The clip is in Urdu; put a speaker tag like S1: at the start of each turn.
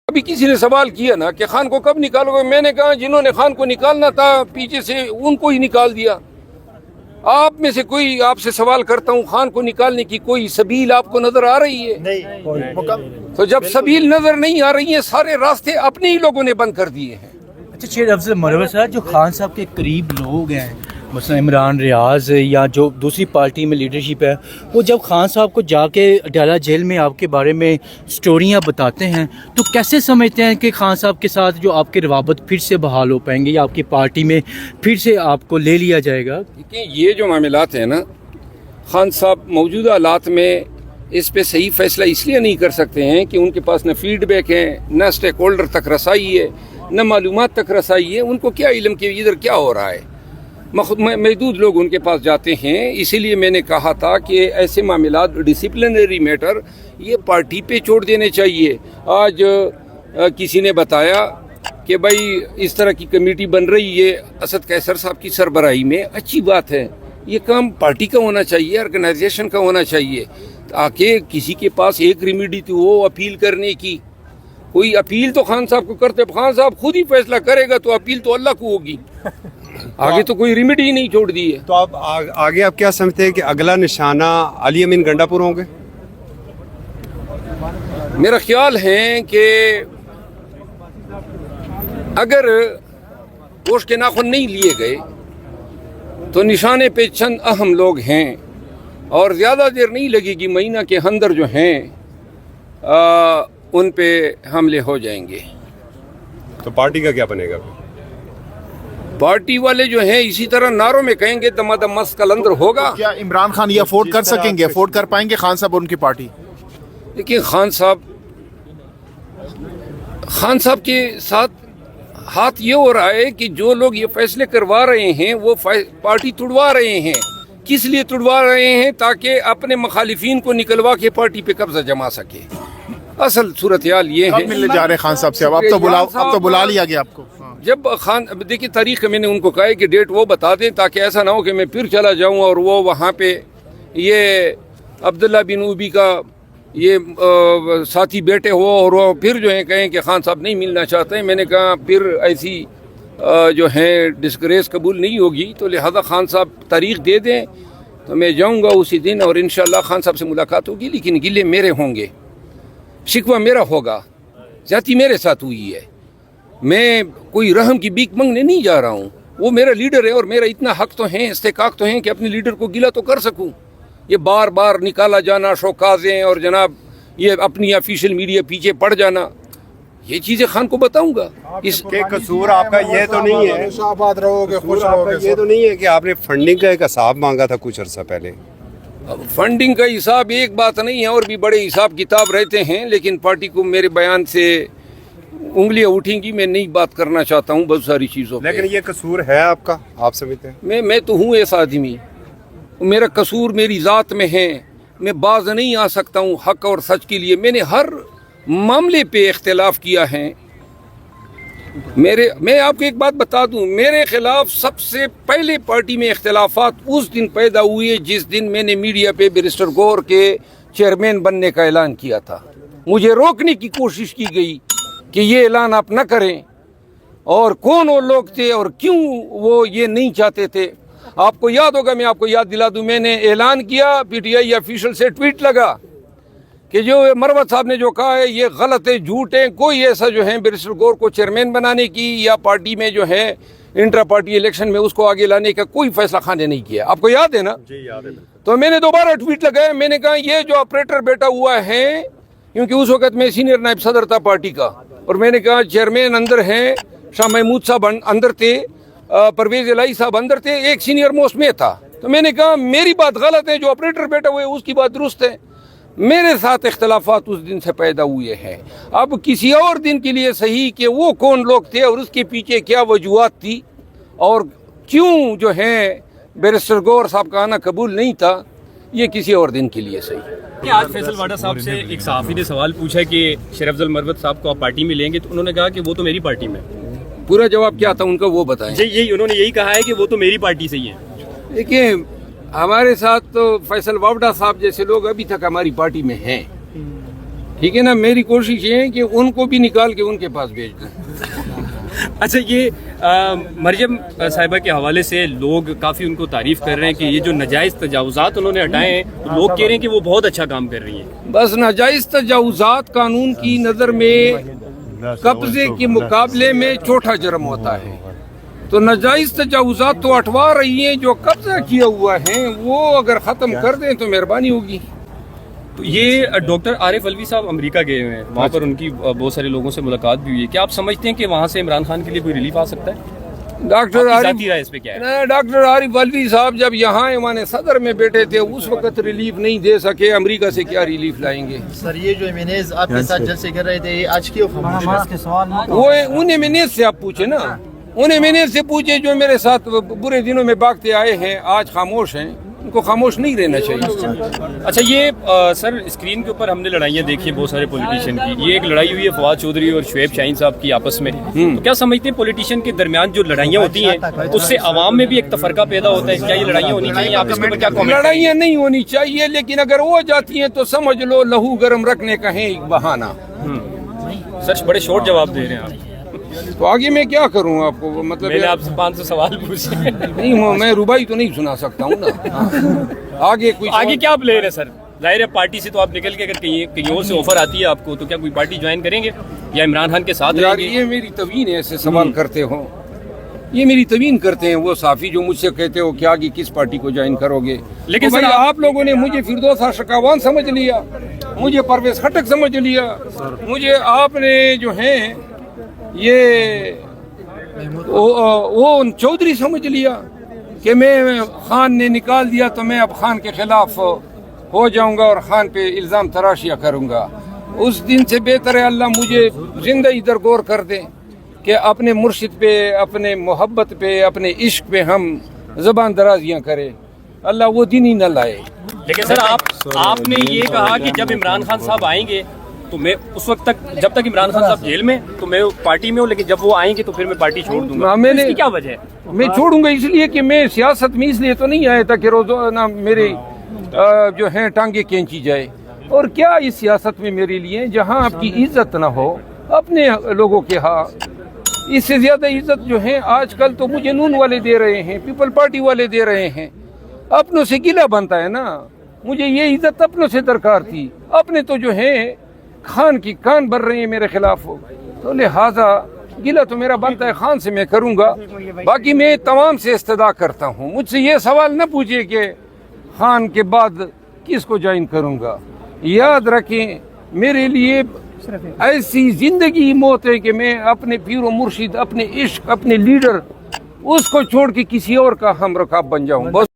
S1: ابھی کسی نے سوال کیا نا کہ خان کو کب نکالو گے، میں نے کہا جنہوں نے خان کو نکالنا تھا پیچھے سے ان کو ہی نکال دیا۔ آپ میں سے کوئی آپ سے سوال کرتا ہوں، خان کو نکالنے کی کوئی سبیل آپ کو نظر آ رہی ہے؟
S2: نہیں۔
S1: تو جب سبیل نظر نہیں آ رہی ہے، سارے راستے اپنے ہی لوگوں نے بند کر دیے ہیں۔
S2: اچھا شیر افضل مروت صاحب، جو خان صاحب کے قریب لوگ ہیں مثلا عمران ریاض یا جو دوسری پارٹی میں لیڈرشپ ہے، وہ جب خان صاحب کو جا کے ڈالا جیل میں آپ کے بارے میں سٹوریاں بتاتے ہیں تو کیسے سمجھتے ہیں کہ خان صاحب کے ساتھ جو آپ کے روابط پھر سے بحال ہو پائیں گے یا آپ کی پارٹی میں پھر سے آپ کو لے لیا جائے گا؟
S1: دیکھیں یہ جو معاملات ہیں نا، خان صاحب موجودہ حالات میں اس پہ صحیح فیصلہ اس لیے نہیں کر سکتے ہیں کہ ان کے پاس نہ فیڈ بیک ہے، نہ اسٹیک ہولڈر تک رسائی ہے، نہ معلومات تک رسائی ہے۔ ان کو کیا علم کہ ادھر کیا ہو رہا ہے؟ محدود لوگ ان کے پاس جاتے ہیں۔ اسی لیے میں نے کہا تھا کہ ایسے معاملات ڈسپلنری میٹر یہ پارٹی پہ چھوڑ دینے چاہیے۔ آج کسی نے بتایا کہ بھائی اس طرح کی کمیٹی بن رہی ہے اسد قیصر صاحب کی سربراہی میں، اچھی بات ہے، یہ کام پارٹی کا ہونا چاہیے، آرگنائزیشن کا ہونا چاہیے، تاکہ کسی کے پاس ایک ریمیڈی تو وہ اپیل کرنے کی، کوئی اپیل تو خان صاحب کو کرتے، خان صاحب خود ہی فیصلہ کرے گا تو اپیل تو اللہ کو ہوگی، آگے تو کوئی ریمیڈی ہی نہیں چھوڑ دی ہے۔
S3: تو آپ آگے آپ کیا سمجھتے ہیں کہ اگلا نشانہ علی امین گنڈا پور ہوں گے؟
S1: میرا خیال ہے کہ اگر گوشت کے ناخن نہیں لیے گئے تو نشانے پہ چند اہم لوگ ہیں اور زیادہ دیر نہیں لگے گی، مہینہ کے اندر جو ہیں ان پہ حملے ہو جائیں گے۔
S3: تو پارٹی کا کیا بنے گا؟
S1: پارٹی والے جو ہیں اسی طرح نعروں میں کہیں گے دم دم مست کلندر ہوگا۔
S4: کیا عمران خان یہ افورڈ کر سکیں گے، افورڈ کر پائیں گے خان صاحب اور ان کی پارٹی؟
S1: لیکن خان صاحب کے ساتھ ہاتھ یہ ہو رہا ہے کہ جو لوگ یہ فیصلے کروا رہے ہیں وہ پارٹی توڑوا رہے ہیں۔ کس لیے توڑوا رہے ہیں؟ تاکہ اپنے مخالفین کو نکلوا کے پارٹی پہ قبضہ جما سکے۔ اصل صورتحال یہ ہے۔
S4: کب ملنے جا رہے ہیں خان صاحب سے؟ اب تو بلا لیا گیا آپ کو۔
S1: جب خان دیکھیے تاریخ میں نے ان کو کہا ہے کہ ڈیٹ وہ بتا دیں تاکہ ایسا نہ ہو کہ میں پھر چلا جاؤں اور وہ وہاں پہ یہ عبداللہ بن اوبی کا یہ ساتھی بیٹے ہو اور وہ پھر جو ہیں کہیں کہ خان صاحب نہیں ملنا چاہتے ہیں۔ میں نے کہا پھر ایسی جو ہیں ڈسگریس قبول نہیں ہوگی، تو لہذا خان صاحب تاریخ دے دیں تو میں جاؤں گا اسی دن اور انشاءاللہ خان صاحب سے ملاقات ہوگی، لیکن گلے میرے ہوں گے، شکوہ میرا ہوگا، زیادتی میرے ساتھ ہوئی ہے، میں کوئی رحم کی بھیک مانگنے نہیں جا رہا ہوں۔ وہ میرا لیڈر ہے اور میرا اتنا حق تو ہے، استحقاق تو ہے کہ اپنے لیڈر کو گلہ تو کر سکوں۔ یہ بار بار نکالا جانا، شوکازیں اور جناب یہ اپنی آفیشیل میڈیا پیچھے پڑ جانا، یہ چیزیں خان کو بتاؤں گا۔ اس
S3: کے قصور آپ کا یہ تو نہیں ہے،
S4: آباد رہو گے، خوش رہو گے،
S3: یہ تو نہیں ہے کہ آپ نے فنڈنگ کا ایک حساب مانگا تھا کچھ عرصہ پہلے؟
S1: فنڈنگ کا حساب ایک بات نہیں ہے، اور بھی بڑے حساب کتاب رہتے ہیں، لیکن پارٹی کو میرے بیان سے انگلیاں اٹھیں گی، میں نہیں بات کرنا چاہتا ہوں بہت ساری چیزوں پہ۔
S3: لیکن یہ قصور ہے آپ کا، آپ سمجھتے ہیں؟
S1: میں تو ہوں ایسا آدمی، میرا قصور میری ذات میں ہے، میں باز نہیں آ سکتا ہوں حق اور سچ کے لیے۔ میں نے ہر معاملے پہ اختلاف کیا ہے۔ میں آپ کو ایک بات بتا دوں، میرے خلاف سب سے پہلے پارٹی میں اختلافات اس دن پیدا ہوئے جس دن میں نے میڈیا پہ بیرسٹر گور کے چیئرمین بننے کا اعلان کیا تھا۔ مجھے روکنے کی کوشش کی گئی کہ یہ اعلان آپ نہ کریں، اور کون وہ لوگ تھے اور کیوں وہ یہ نہیں چاہتے تھے۔ آپ کو یاد ہوگا، میں آپ کو یاد دلا دوں، میں نے اعلان کیا، پی ٹی آئی آفیشل سے ٹویٹ لگا کہ جو مروت صاحب نے جو کہا ہے یہ غلط ہے، جھوٹ ہے، کوئی ایسا جو ہے بیرسٹر گور کو چیئرمین بنانے کی یا پارٹی میں جو ہے انٹرا پارٹی الیکشن میں اس کو آگے لانے کا کوئی فیصلہ خان نے نہیں کیا۔ آپ کو یاد ہے نا؟
S3: جی یاد ہے۔
S1: تو میں نے دوبارہ ٹویٹ لگایا، میں نے کہا یہ جو آپریٹر بیٹا ہوا ہے، کیونکہ اس وقت میں سینئر نائب صدر تھا پارٹی کا، اور میں نے کہا چیئرمین اندر ہیں، شاہ محمود صاحب اندر تھے، پرویز الہی صاحب اندر تھے، ایک سینئر موسٹ میں تھا۔ تو میں نے کہا میری بات غلط ہے، جو آپریٹر بیٹا ہوئے اس کی بات درست ہے۔ میرے ساتھ اختلافات اس دن سے پیدا ہوئے ہیں، اب کسی اور دن کے لیے صحیح کہ وہ کون لوگ تھے اور اس کے پیچھے کیا وجوہات تھی اور کیوں جو ہے بیرسٹر گور صاحب کا آنا قبول نہیں تھا، یہ کسی اور دن کے لیے صحیح۔
S5: کہ آج فیصل واڈا صاحب سے ایک صحافی نے سوال پوچھا کہ شیر افضل مروت صاحب کو آپ پارٹی میں لیں گے، تو انہوں نے کہا کہ وہ تو میری پارٹی میں۔
S1: پورا جواب کیا تھا ان کا وہ بتائیں۔
S5: یہی انہوں نے یہی کہا ہے کہ وہ تو میری پارٹی سے ہی ہیں۔
S1: دیکھیں ہمارے ساتھ تو فیصل واوڈا صاحب جیسے لوگ ابھی تک ہماری پارٹی میں ہیں، ٹھیک ہے نا, میری کوشش یہ ہے کہ ان کو بھی نکال کے ان کے پاس بھیج دیں.
S5: اچھا, یہ مریم صاحبہ کے حوالے سے لوگ کافی ان کو تعریف کر رہے ہیں کہ یہ جو ناجائز تجاوزات انہوں نے ہٹائے ہیں, تو لوگ کہہ رہے ہیں کہ وہ بہت اچھا کام کر رہی ہیں.
S1: بس ناجائز تجاوزات قانون کی نظر میں قبضے کے مقابلے میں چھوٹا جرم ہوتا ہے, تو ناجائز تجاوزات تو ہٹوا رہی ہیں, جو قبضہ کیا ہوا ہے وہ اگر ختم کر دیں تو مہربانی ہوگی.
S5: تو یہ ڈاکٹر عارف علوی صاحب امریکہ گئے ہوئے ہیں, وہاں پر ان کی بہت سارے لوگوں سے ملاقات بھی ہوئی ہے. کیا آپ سمجھتے ہیں کہ وہاں سے عمران خان کے لیے کوئی ریلیف آ سکتا ہے؟
S1: ڈاکٹر
S5: آپ کی
S1: عارف
S5: ذاتی رائے اس پہ کیا ہے؟
S1: ڈاکٹر عارف علوی صاحب جب یہاں ایوان صدر میں بیٹھے تھے اس وقت ریلیف نہیں دے سکے, امریکہ سے کیا ریلیف لائیں گے؟
S6: سر یہ جو ایمینیز آپ کے ساتھ جلسے کر رہے تھے, یہ آج کیوں خاموش ہے؟
S1: وہ ان ایمینیز سے آپ پوچھیں نا, ان ایمینیز سے پوچھیں جو میرے ساتھ برے دنوں میں بھاگتے آئے ہیں, آج خاموش ہیں, ان کو خاموش نہیں رہنا چاہیے.
S5: اچھا, یہ سر اسکرین کے اوپر ہم نے لڑائیاں دیکھی ہیں بہت سارے پولیٹیشین کی. یہ ایک لڑائی ہوئی ہے فواد چودھری اور شعیب شاہین صاحب کی آپس میں, تو کیا سمجھتے ہیں پولیٹیشین کے درمیان جو لڑائیاں ہوتی ہیں اس سے عوام میں بھی ایک تفرقہ پیدا ہوتا ہے؟ کیا یہ لڑائیاں ہونی چاہیے؟ آپ اس پر کیا کامنٹ؟
S1: لڑائیاں نہیں ہونی چاہیے, لیکن اگر ہو جاتی ہیں تو سمجھ لو لہو گرم رکھنے کا ہے ایک بہانہ.
S5: سر بڑے شارٹ جواب دے رہے ہیں آپ.
S1: تو آگے میں کیا کروں آپ کو, مطلب
S5: میں نے آپ سے 500 سوال پوچھے.
S1: نہیں, میں ربائی تو نہیں سنا سکتا ہوں نا. آگے کوئی
S5: آگے کیا پلان ہے سر؟ ظاہر ہے پارٹی سے تو آپ نکل کے اگر کہیں اور سے آفر آتی ہے آپ کو, تو کیا کوئی پارٹی جوائن کریں گے یا عمران خان کے ساتھ
S1: یار,
S5: رہیں گے؟
S1: یہ میری توین ہے, ایسے سوال کرتے ہو, یہ میری توین کرتے ہیں وہ صحافی جو مجھ سے کہتے ہو کہ آگے کس پارٹی کو جوائن کرو گے.
S5: لیکن
S1: بھائی
S5: سر
S1: آپ لوگوں نے مجھے فردوس شکاوان سمجھ لیا, مجھے پرویز خٹک سمجھ لیا, مجھے آپ نے جو ہیں یہ وہ چودھری سمجھ لیا کہ میں خان نے نکال دیا تو میں اب خان کے خلاف ہو جاؤں گا اور خان پہ الزام تراشیاں کروں گا. اس دن سے بہتر ہے اللہ مجھے زندہ ادھر غور کر دیں کہ اپنے مرشد پہ, اپنے محبت پہ, اپنے عشق پہ ہم زبان درازیاں کریں. اللہ وہ دن ہی نہ لائے.
S5: لیکن سر آپ نے یہ کہا کہ جب عمران خان صاحب آئیں گے تو میں اس وقت تک, جب تک عمران خان صاحب جیل میں تو میں پارٹی میں ہوں, لیکن جب وہ آئیں گے تو پھر میں پارٹی چھوڑ دوں گا.
S1: میں نے
S5: اس کی کیا وجہ ہے؟
S1: میں چھوڑوں گا اس لیے کہ میں سیاست میں اس لیے تو نہیں آیا تھا کہ روزانہ میرے جو ہیں ٹانگیں کھینچی جائے. اور کیا اس سیاست میں میرے لیے جہاں آپ کی عزت نہ ہو اپنے لوگوں کے ہاں, اس سے زیادہ عزت جو ہے آج کل تو مجھے نون والے دے رہے ہیں, پیپل پارٹی والے دے رہے ہیں. اپنوں سے گلہ بنتا ہے نا, مجھے یہ عزت اپنوں سے درکار تھی. اپنے تو جو ہے خان کی کان بھر رہے ہیں میرے خلاف, تو لہٰذا گلہ تو میرا بنتا ہے خان سے, میں کروں گا. باقی میں تمام سے استدعا کرتا ہوں, مجھ سے یہ سوال نہ پوچھے کہ خان کے بعد کس کو جوائن کروں گا. یاد رکھیں میرے لیے ایسی زندگی موت ہے کہ میں اپنے پیر و مرشد, اپنے عشق, اپنے لیڈر, اس کو چھوڑ کے کسی اور کا ہم رکاب بن جاؤں. بس